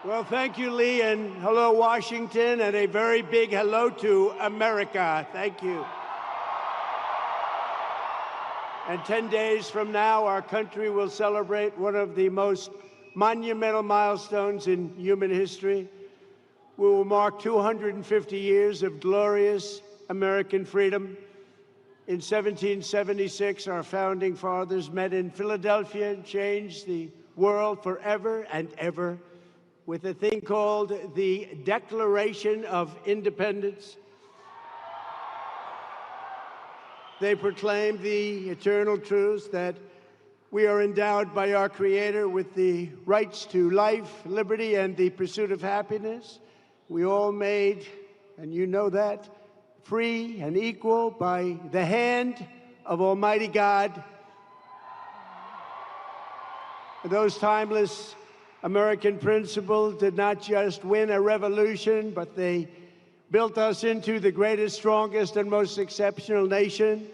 Well, thank you, Lee, and hello, Washington, and a very big hello to America. Thank you. And 10 days from now, our country will celebrate one of the most monumental milestones in human history. We will mark 250 years of glorious American freedom. In 1776, our founding fathers met in Philadelphia and changed the world forever and ever with a thing called the Declaration of Independence. They proclaimed the eternal truth that we are endowed by our Creator with the rights to life, liberty, and the pursuit of happiness. We all made, and you know that, free and equal by the hand of Almighty God. Those timeless American principles did not just win a revolution, but they built us into the greatest, strongest, and most exceptional nation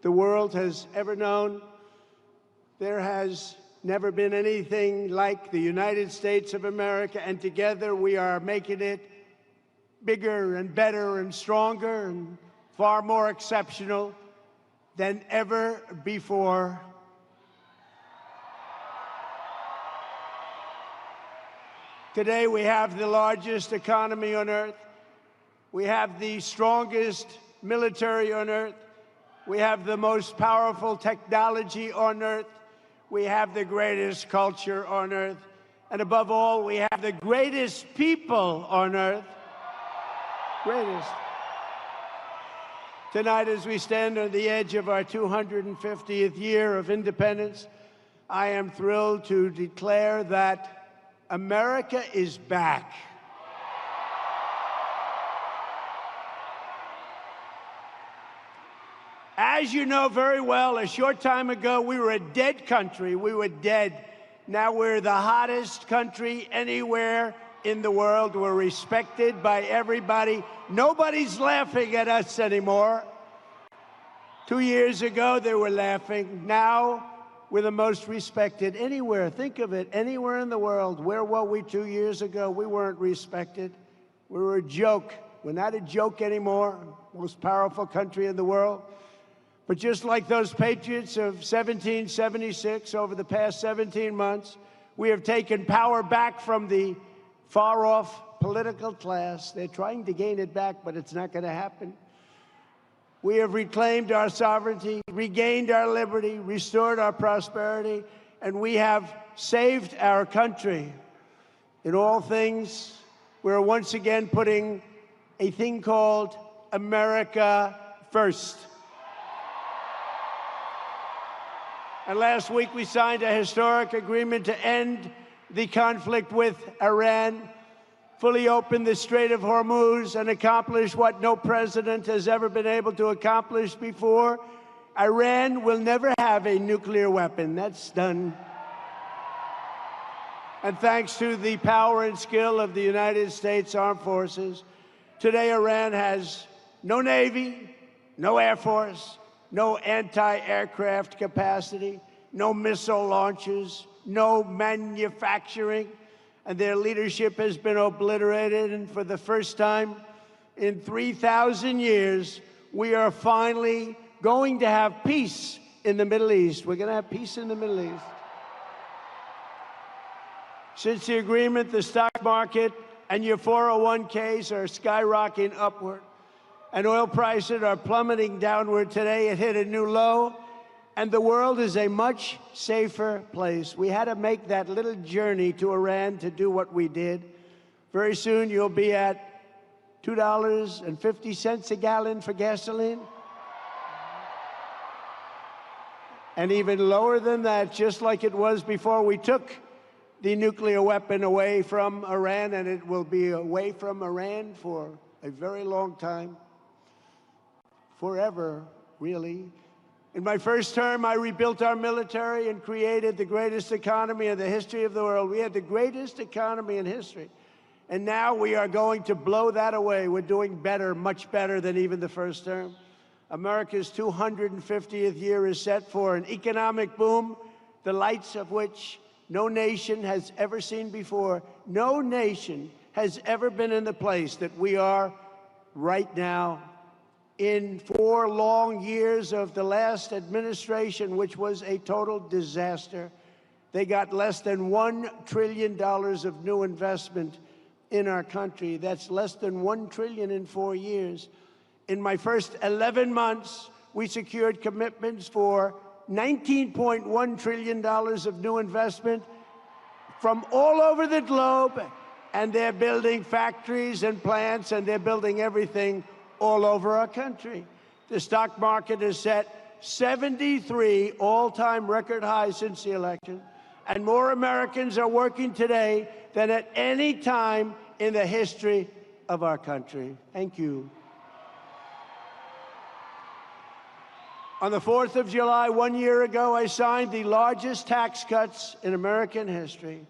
the world has ever known. There has never been anything like the United States of America, and together we are making it bigger and better and stronger and far more exceptional than ever before. Today, we have the largest economy on earth. We have the strongest military on earth. We have the most powerful technology on earth. We have the greatest culture on earth. And above all, we have the greatest people on earth. Greatest. Tonight, as we stand on the edge of our 250th year of independence, I am thrilled to declare that America is back. As you know very well, a short time ago, we were a dead country. We were dead. Now we're the hottest country anywhere in the world. We're respected by everybody. Nobody's laughing at us anymore. 2 years ago, they were laughing. Now, we're the most respected anywhere. Think of it, anywhere in the world. Where were we 2 years ago? We weren't respected. We were a joke. We're not a joke anymore. Most powerful country in the world. But just like those patriots of 1776, over the past 17 months, we have taken power back from the far-off political class. They're trying to gain it back, but it's not going to happen. We have reclaimed our sovereignty, regained our liberty, restored our prosperity, and we have saved our country. In all things, we're once again putting a thing called America first. And last week, we signed a historic agreement to end the conflict with Iran, fully open the Strait of Hormuz, and accomplish what no president has ever been able to accomplish before. Iran will never have a nuclear weapon. That's done. And thanks to the power and skill of the United States Armed Forces, today Iran has no Navy, no Air Force, no anti-aircraft capacity, no missile launches, no manufacturing, and their leadership has been obliterated. And for the first time in 3,000 years, we are finally going to have peace in the Middle East. We're going to have peace in the Middle East. Since the agreement, the stock market and your 401ks are skyrocketing upward, and oil prices are plummeting downward. Today, it hit a new low, and the world is a much safer place. We had to make that little journey to Iran to do what we did. Very soon, you'll be at $2.50 a gallon for gasoline. And even lower than that, just like it was before we took the nuclear weapon away from Iran, and it will be away from Iran for a very long time. Forever, really. In my first term, I rebuilt our military and created the greatest economy in the history of the world. We had the greatest economy in history. And now we are going to blow that away. We're doing better, much better than even the first term. America's 250th year is set for an economic boom, the lights of which no nation has ever seen before. No nation has ever been in the place that we are right now. In 4 long years of the last administration, which was a total disaster, they got less than $1 trillion of new investment in our country. That's less than $1 trillion in 4 years. In my first 11 months, we secured commitments for $19.1 trillion of new investment from all over the globe, and they're building factories and plants, and they're building everything all over our country. The stock market has set 73 all-time record highs since the election, and more Americans are working today than at any time in the history of our country. Thank you. On the 4th of July, 1 year ago, I signed the largest tax cuts in American history,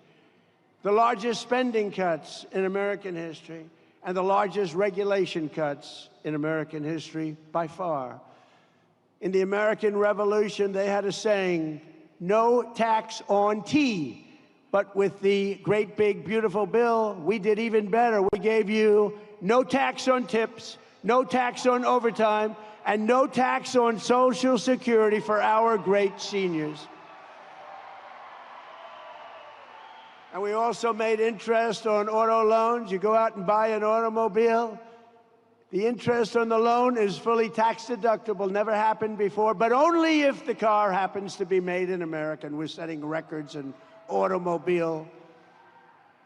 the largest spending cuts in American history, and the largest regulation cuts in American history by far. In the American Revolution, they had a saying, no tax on tea. But with the great big beautiful bill, we did even better. We gave you no tax on tips, no tax on overtime, and no tax on Social Security for our great seniors. And we also made interest on auto loans. You go out and buy an automobile, the interest on the loan is fully tax deductible, never happened before, but only if the car happens to be made in America. And we're setting records in automobile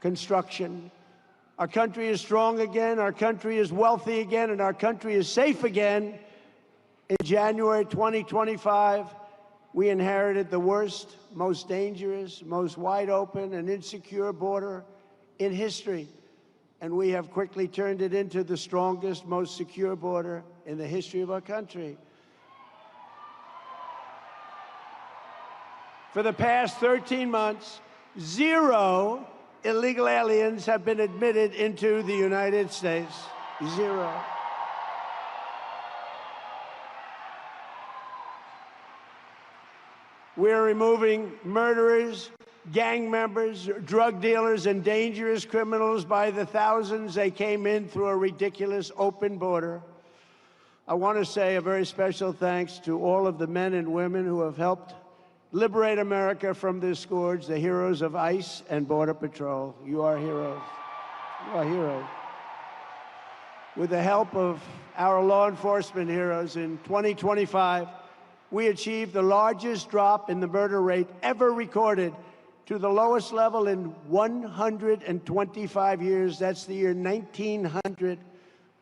construction. Our country is strong again, our country is wealthy again, and our country is safe again. In January 2025, we inherited the worst, most dangerous, most wide open and insecure border in history. And we have quickly turned it into the strongest, most secure border in the history of our country. For the past 13 months, 0 illegal aliens have been admitted into the United States. 0. We're removing murderers, gang members, drug dealers, and dangerous criminals by the thousands. They came in through a ridiculous open border. I want to say a very special thanks to all of the men and women who have helped liberate America from this scourge, the heroes of ICE and Border Patrol. You are heroes. You are heroes. With the help of our law enforcement heroes, in 2025, we achieved the largest drop in the murder rate ever recorded to the lowest level in 125 years. That's the year 1900.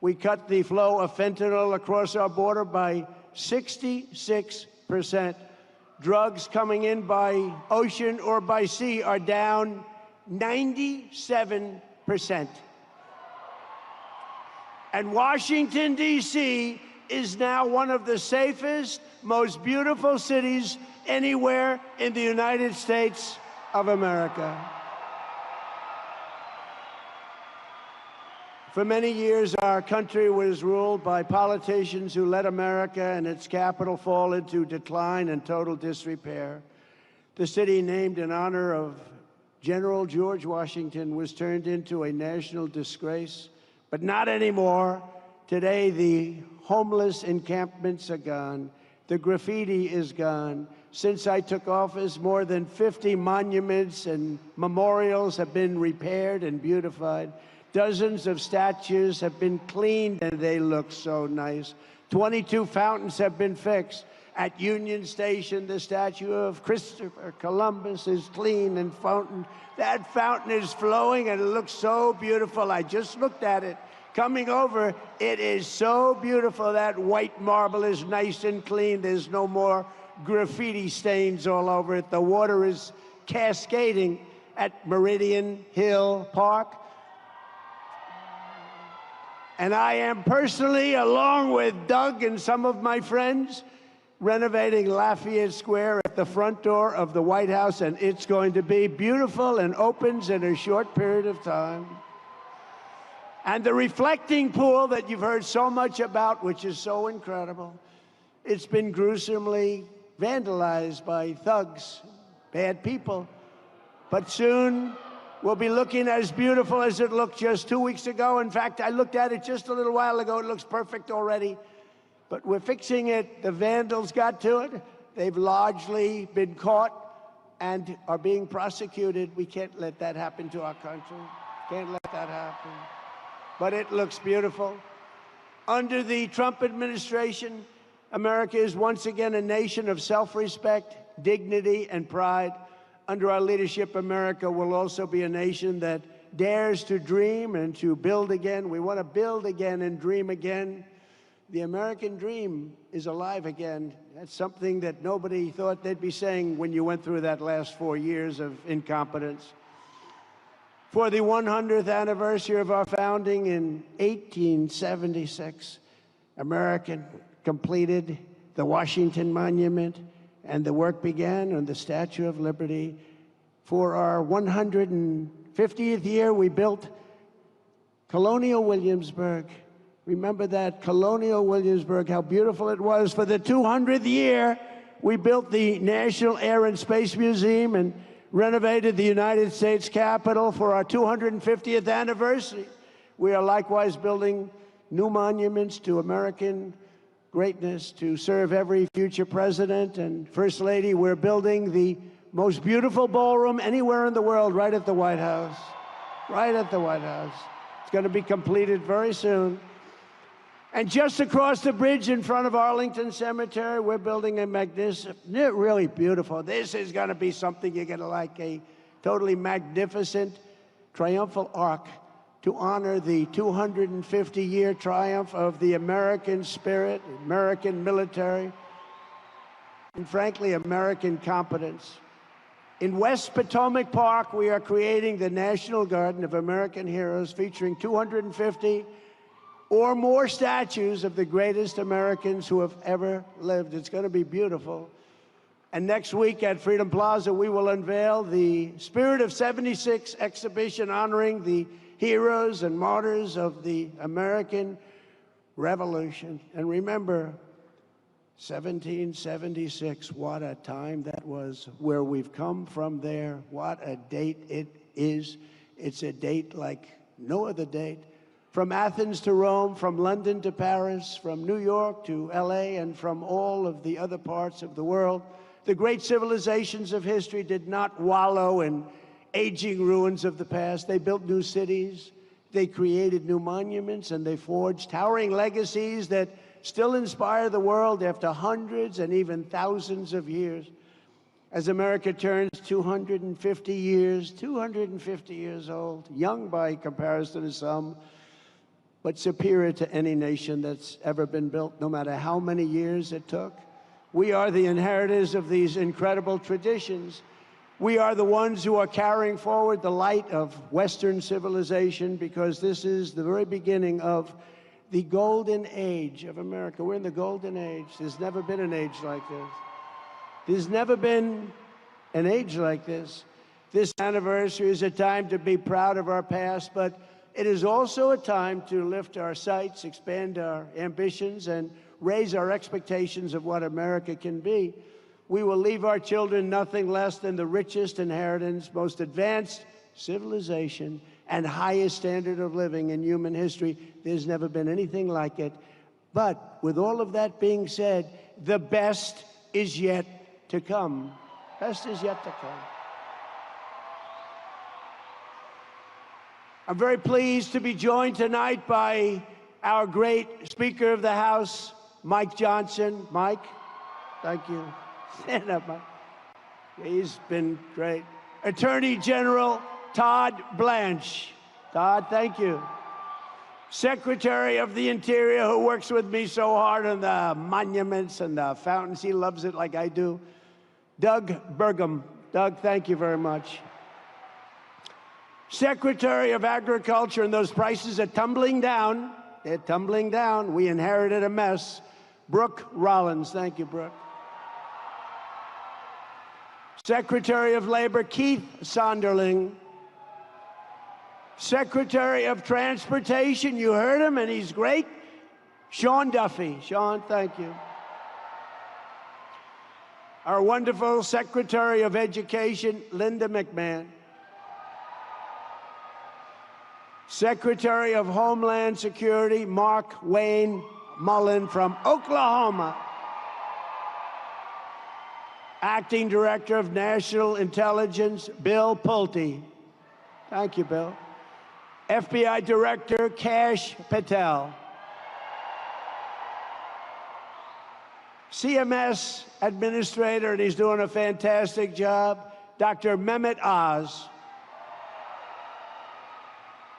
We cut the flow of fentanyl across our border by 66%. Drugs coming in by ocean or by sea are down 97%. And Washington, D.C. is now one of the safest, most beautiful cities anywhere in the United States of America. For many years, our country was ruled by politicians who let America and its capital fall into decline and total disrepair. The city named in honor of General George Washington was turned into a national disgrace, but not anymore. Today, the homeless encampments are gone. The graffiti is gone. Since I took office, more than 50 monuments and memorials have been repaired and beautified. Dozens of statues have been cleaned, and they look so nice. 22 fountains have been fixed. At Union Station, the statue of Christopher Columbus is clean and fountain. That fountain is flowing, and it looks so beautiful. I just looked at it. Coming over, it is so beautiful. That white marble is nice and clean. There's no more graffiti stains all over it. The water is cascading at Meridian Hill Park. And I am personally, along with Doug and some of my friends, renovating Lafayette Square at the front door of the White House, and it's going to be beautiful and opens in a short period of time. And the reflecting pool that you've heard so much about, which is so incredible, it's been gruesomely vandalized by thugs, bad people. but soon will be looking as beautiful as it looked just 2 weeks ago. In fact, I looked at it just a little while ago. It looks perfect already. But we're fixing it. The vandals got to it. They've largely been caught and are being prosecuted. We can't let that happen to our country. Can't let that happen. But it looks beautiful. Under the Trump administration, America is once again a nation of self-respect, dignity, and pride. Under our leadership, America will also be a nation that dares to dream and to build again. We want to build again and dream again. The American dream is alive again. That's something that nobody thought they'd be saying when you went through that last 4 years of incompetence. For the 100th anniversary of our founding in 1876, America completed the Washington Monument, and the work began on the Statue of Liberty. For our 150th year, we built Colonial Williamsburg. Remember that, Colonial Williamsburg, how beautiful it was. For the 200th year, we built the National Air and Space Museum and renovated the United States Capitol. For our 250th anniversary, we are likewise building new monuments to American greatness to serve every future president and First Lady. We're building the most beautiful ballroom anywhere in the world right at the White House. Right at the White House. It's going to be completed very soon. And just across the bridge in front of Arlington Cemetery, we're building a magnificent, really beautiful. This is going to be something you're going to like, a totally magnificent triumphal arch to honor the 250-year triumph of the American spirit, American military, and frankly, American competence. In West Potomac Park, we are creating the National Garden of American Heroes, featuring 250 or more statues of the greatest Americans who have ever lived. It's going to be beautiful. And next week at Freedom Plaza, we will unveil the Spirit of 76 exhibition honoring the heroes and martyrs of the American Revolution. And remember, 1776, what a time that was. Where we've come from there, what a date it is. It's a date like no other date. From Athens to Rome, from London to Paris, from New York to LA, and from all of the other parts of the world, the great civilizations of history did not wallow in aging ruins of the past. They built new cities, they created new monuments, and they forged towering legacies that still inspire the world after hundreds and even thousands of years. As America turns 250 years old, young by comparison to some, but superior to any nation that's ever been built, no matter how many years it took. We are the inheritors of these incredible traditions. We are the ones who are carrying forward the light of Western civilization, because this is the very beginning of the golden age of America. We're in the golden age. There's never been an age like this. There's never been an age like this. This anniversary is a time to be proud of our past, but it is also a time to lift our sights, expand our ambitions, and raise our expectations of what America can be. We will leave our children nothing less than the richest inheritance, most advanced civilization, and highest standard of living in human history. There's never been anything like it. But with all of that being said, the best is yet to come. Best is yet to come. I'm very pleased to be joined tonight by our great Speaker of the House, Mike Johnson. Mike, thank you. Stand up, Mike. He's been great. Attorney General Todd Blanche. Todd, thank you. Secretary of the Interior, who works with me so hard on the monuments and the fountains. He loves it like I do. Doug Burgum. Doug, thank you very much. Secretary of Agriculture, and those prices are tumbling down. They're tumbling down. We inherited a mess. Brooke Rollins. Thank you, Brooke. Secretary of Labor, Keith Sonderling. Secretary of Transportation, you heard him, and he's great, Sean Duffy. Sean, thank you. Our wonderful Secretary of Education, Linda McMahon. Secretary of Homeland Security, Mark Wayne Mullen from Oklahoma. Acting Director of National Intelligence, Bill Pulte. Thank you, Bill. FBI Director, Kash Patel. CMS Administrator, and he's doing a fantastic job, Dr. Mehmet Oz.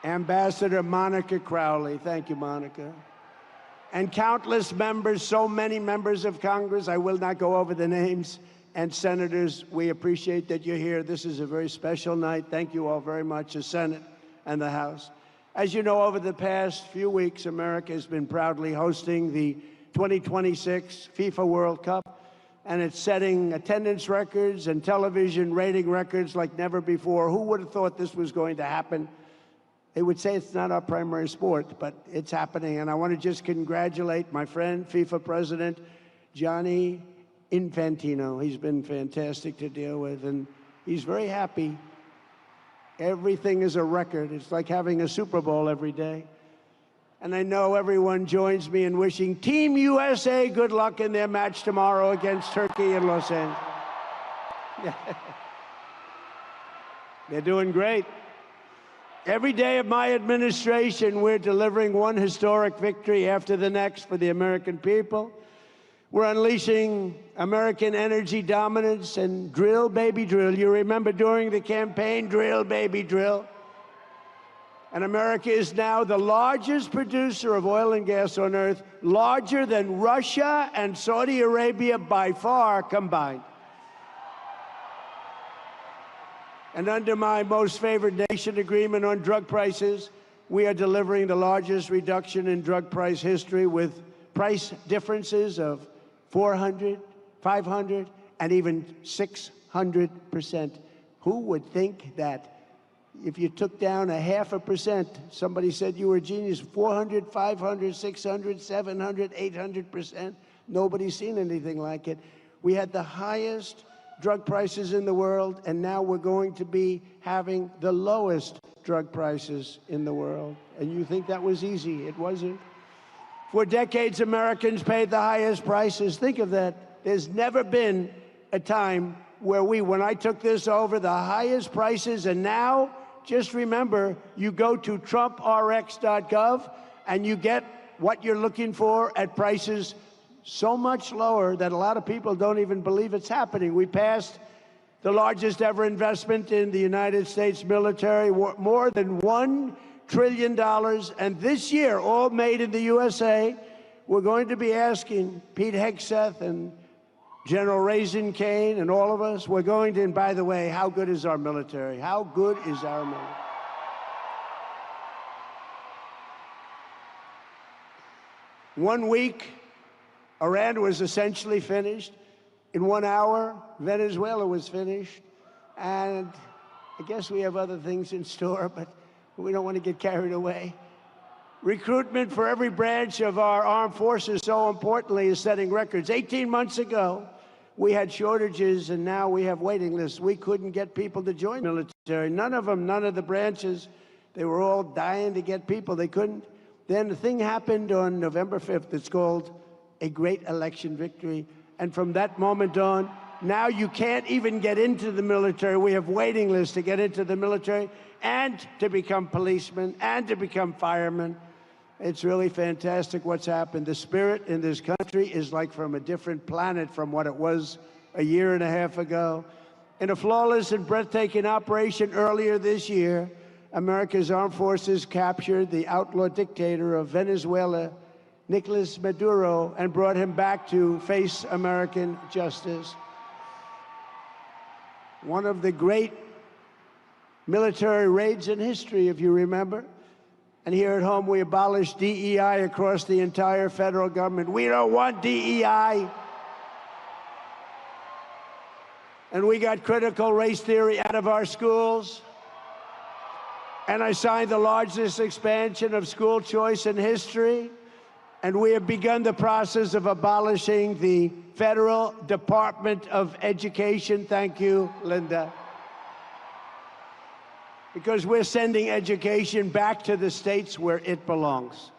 Ambassador Monica Crowley. Thank you, Monica. And countless members, so many members of Congress, I will not go over the names, and senators, we appreciate that you're here. This is a very special night. Thank you all very much, the Senate and the House. As you know, over the past few weeks, America has been proudly hosting the 2026 FIFA World Cup, and it's setting attendance records and television rating records like never before. Who would have thought this was going to happen? They would say it's not our primary sport, but it's happening. And I want to just congratulate my friend, FIFA President Gianni Infantino. He's been fantastic to deal with, and he's very happy. Everything is a record. It's like having a Super Bowl every day. And I know everyone joins me in wishing Team USA good luck in their match tomorrow against Turkey in Los Angeles. They're doing great. Every day of my administration, we're delivering one historic victory after the next for the American people. We're unleashing American energy dominance and drill, baby, drill. You remember during the campaign, drill, baby, drill. And America is now the largest producer of oil and gas on earth, larger than Russia and Saudi Arabia by far combined. And under my most favored nation agreement on drug prices, we are delivering the largest reduction in drug price history with price differences of 400, 500, and even 600%. Who would think that if you took down 0.5%, somebody said you were a genius, 400, 500, 600, 700, 800%? Nobody's seen anything like it. We had the highest drug prices in the world, and now we're going to be having the lowest drug prices in the world. And you think that was easy. It wasn't. For decades, Americans paid the highest prices. Think of that. There's never been a time where when I took this over, the highest prices, and now, just remember, you go to TrumpRx.gov and you get what you're looking for at prices so much lower that a lot of people don't even believe it's happening. We passed the largest ever investment in the United States military, more than $1 trillion. And this year, all made in the USA, we're going to be asking Pete Hegseth and General Raisin Kane and all of us, we're going to, and by the way, how good is our military? How good is our military? One week, Iran was essentially finished. In 1 hour, Venezuela was finished. And I guess we have other things in store, but we don't want to get carried away. Recruitment for every branch of our armed forces, so importantly, is setting records. 18 months ago, we had shortages, and now we have waiting lists. We couldn't get people to join the military. None of them, none of the branches. They were all dying to get people. They couldn't. Then the thing happened on November 5th. It's called a great election victory. And from that moment on, now you can't even get into the military. We have waiting lists to get into the military and to become policemen and to become firemen. It's really fantastic what's happened. The spirit in this country is like from a different planet from what it was a year and a half ago. In a flawless and breathtaking operation earlier this year, America's armed forces captured the outlaw dictator of Venezuela, Nicolas Maduro, and brought him back to face American justice. One of the great military raids in history, if you remember. And here at home, we abolished DEI across the entire federal government. We don't want DEI. And we got critical race theory out of our schools. And I signed the largest expansion of school choice in history. And we have begun the process of abolishing the Federal Department of Education. Thank you, Linda. because we're sending education back to the states where it belongs.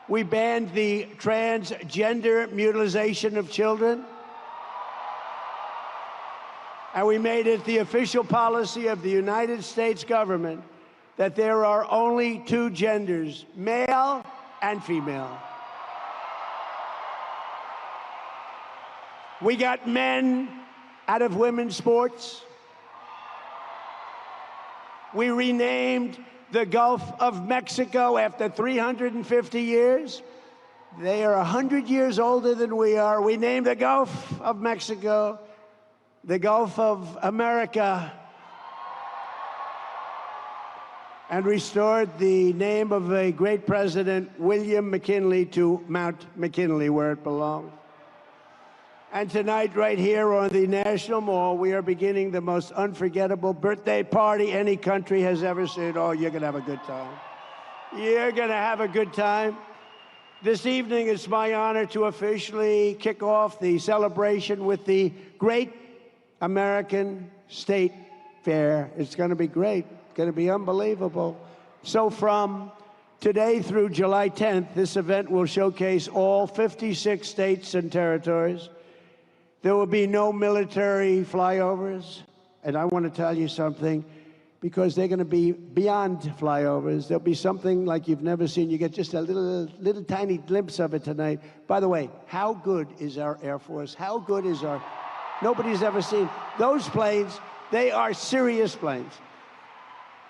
We banned the transgender mutilation of children, and we made it the official policy of the United States government that there are only two genders, male and female. We got men out of women's sports. We renamed the Gulf of Mexico after 350 years. They are 100 years older than we are. We named the Gulf of Mexico the Gulf of America, and restored the name of a great president, William McKinley, to Mount McKinley, where it belongs. And tonight, right here on the National Mall, we are beginning the most unforgettable birthday party any country has ever seen. Oh, you're going to have a good time. You're going to have a good time. This evening, it's my honor to officially kick off the celebration with the Great American State Fair. It's going to be great. It's going to be unbelievable. So from today through July 10th, this event will showcase all 56 states and territories. There will be no military flyovers, and I want to tell you something, because they're going to be beyond flyovers. There'll be something like you've never seen. You get just a little tiny glimpse of it tonight. By the way, how good is our Air Force? How good is our... Nobody's ever seen those planes. They are serious planes.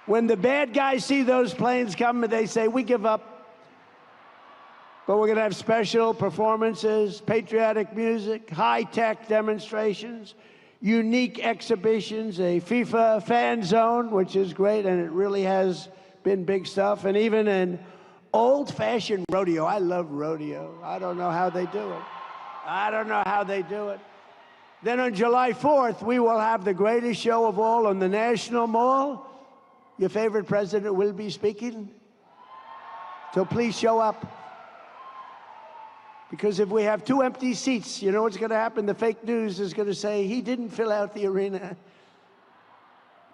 When the bad guys see those planes coming, they say, we give up. But we're going to have special performances, patriotic music, high-tech demonstrations, unique exhibitions, a FIFA fan zone, which is great, and it really has been big stuff, and even an old-fashioned rodeo. I love rodeo. I don't know how they do it. I don't know how they do it. Then on July 4th, we will have the greatest show of all on the National Mall. Your favorite president will be speaking. So please show up. Because if we have 2 empty seats, you know what's going to happen? The fake news is going to say, he didn't fill out the arena.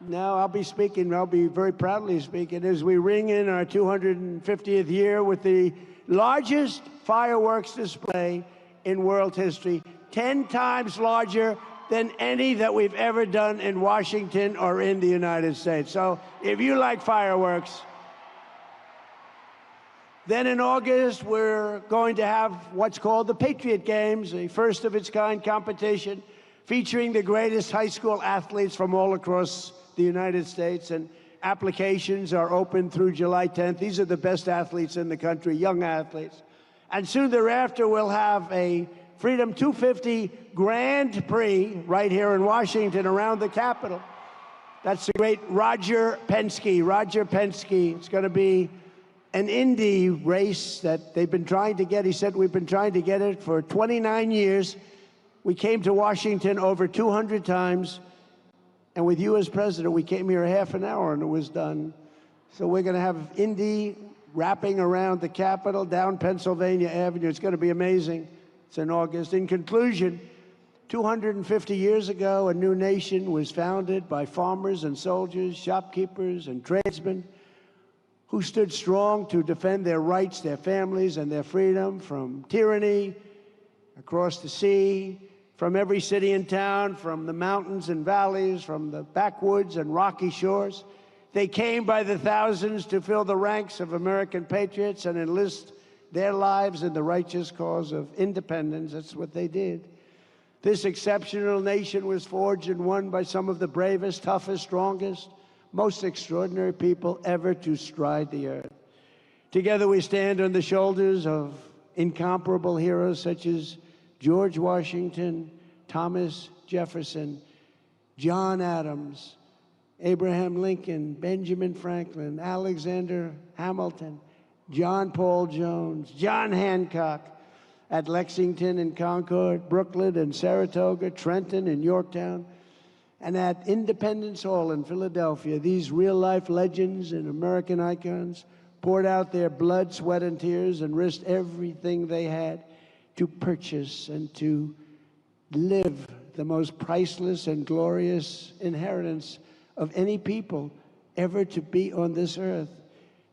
No, I'll be speaking. I'll be very proudly speaking as we ring in our 250th year with the largest fireworks display in world history, 10 times larger than any that we've ever done in Washington or in the United States. So if you like fireworks, then in August, we're going to have what's called the Patriot Games, a first-of-its-kind competition featuring the greatest high school athletes from all across the United States. And applications are open through July 10th. These are the best athletes in the country, young athletes. And soon thereafter, we'll have a Freedom 250 Grand Prix right here in Washington around the Capitol. That's the great Roger Penske. Roger Penske. It's going to be an Indy race that they've been trying to get. He said, we've been trying to get it for 29 years. We came to Washington over 200 times. And with you as president, we came here half an hour and it was done. So we're going to have Indy wrapping around the Capitol, down Pennsylvania Avenue. It's going to be amazing. It's in August. In conclusion, 250 years ago, a new nation was founded by farmers and soldiers, shopkeepers and tradesmen, who stood strong to defend their rights, their families, and their freedom from tyranny across the sea, from every city and town, from the mountains and valleys, from the backwoods and rocky shores. They came by the thousands to fill the ranks of American patriots and enlist their lives in the righteous cause of independence. That's what they did. This exceptional nation was forged and won by some of the bravest, toughest, strongest, most extraordinary people ever to stride the earth. Together we stand on the shoulders of incomparable heroes such as George Washington, Thomas Jefferson, John Adams, Abraham Lincoln, Benjamin Franklin, Alexander Hamilton, John Paul Jones, John Hancock, at Lexington and Concord, Brooklyn and Saratoga, Trenton and Yorktown, and at Independence Hall in Philadelphia. These real-life legends and American icons poured out their blood, sweat, and tears and risked everything they had to purchase and to live the most priceless and glorious inheritance of any people, ever to be on this earth.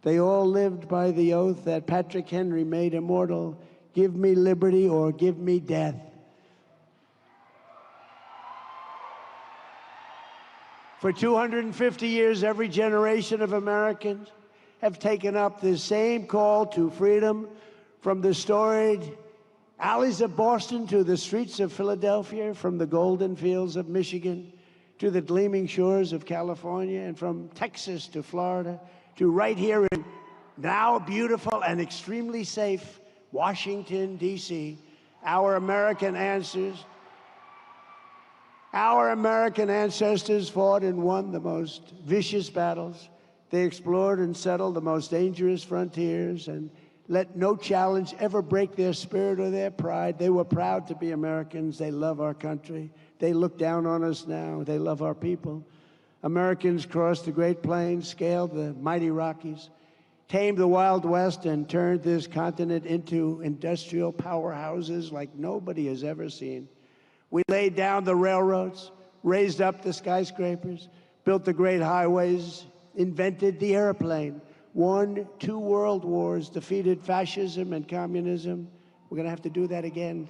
They all lived by the oath that Patrick Henry made immortal: give me liberty or give me death. For 250 years, every generation of Americans have taken up this same call to freedom, from the storied alleys of Boston to the streets of Philadelphia, from the golden fields of Michigan to the gleaming shores of California, and from Texas to Florida to right here in now beautiful and extremely safe Washington, D.C. Our American ancestors fought and won the most vicious battles. They explored and settled the most dangerous frontiers and let no challenge ever break their spirit or their pride. They were proud to be Americans. They love our country. They look down on us now. They love our people. Americans crossed the Great Plains, scaled the mighty Rockies, tamed the Wild West, and turned this continent into industrial powerhouses like nobody has ever seen. We laid down the railroads, raised up the skyscrapers, built the great highways, invented the airplane, won 2 world wars, defeated fascism and communism. We're going to have to do that again.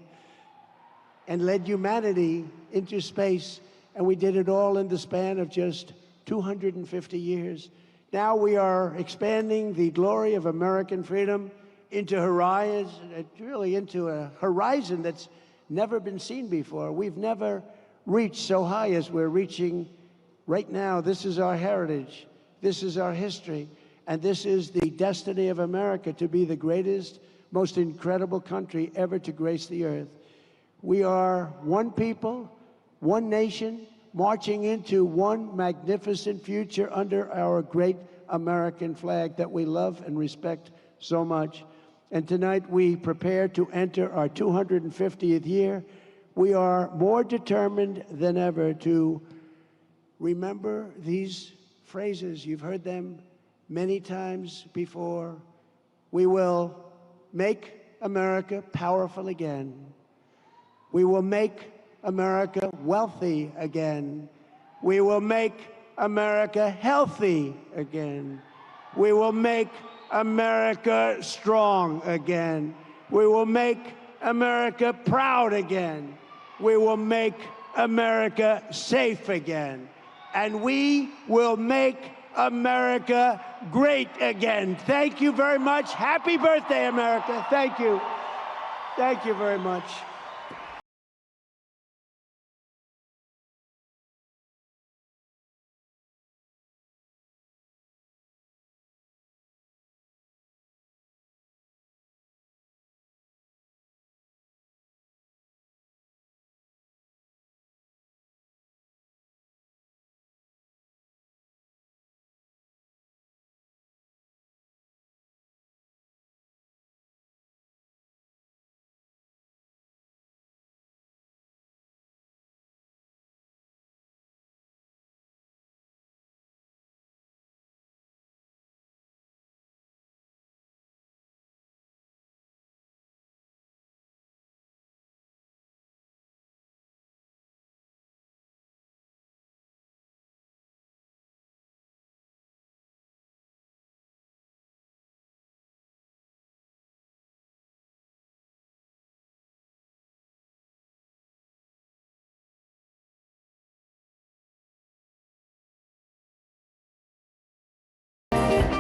And led humanity into space. And we did it all in the span of just 250 years. Now we are expanding the glory of American freedom into into a horizon that's never been seen before. We've never reached so high as we're reaching right now. This is our heritage. This is our history. And this is the destiny of America, to be the greatest, most incredible country ever to grace the earth. We are one people, one nation, marching into one magnificent future under our great American flag that we love and respect so much. And tonight we prepare to enter our 250th year. We are more determined than ever to remember these phrases. You've heard them many times before. We will make America powerful again. We will make America wealthy again. We will make America healthy again. We will make America strong again. We will make America proud again. We will make America safe again. And we will make America great again. Thank you very much. Happy birthday, America. Thank you. Thank you very much.